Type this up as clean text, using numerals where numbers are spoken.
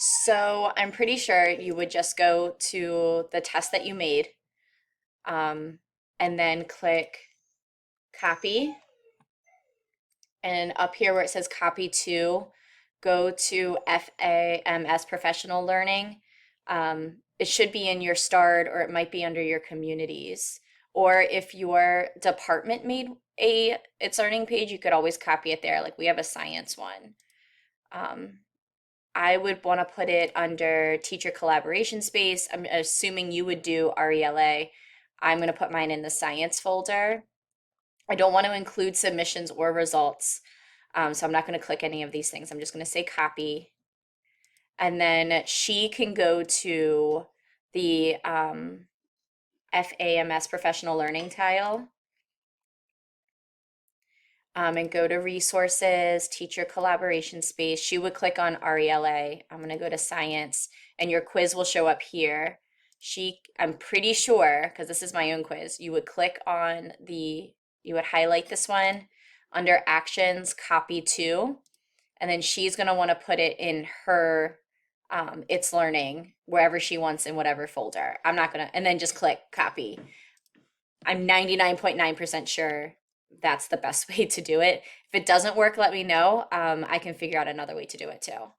So I'm pretty sure you would just go to the test that you made, and then click copy. And up here where it says copy to, go to FAMS Professional Learning. It should be in your STARD or it might be under your communities. Or if your department made its learning page, you could always copy it there. Like we have a science one. Um, I would want to put it under teacher collaboration space. I'm assuming you would do RELA. I'm going to put mine in the science folder. I don't want to include submissions or results. So I'm not going to click any of these things. I'm just going to say copy. And then she can go to the FAMS professional learning tile, and go to resources, teacher collaboration space. She would click on RELA. I'm going to go to science and your quiz will show up here. I'm pretty sure, because this is my own quiz, you would click on you would highlight this one under actions, copy to, and then she's going to want to put it in her it's learning wherever she wants in whatever folder. I'm not going to, and then just click copy. I'm 99.9% sure that's the best way to do it. If it doesn't work, let me know. I can figure out another way to do it too.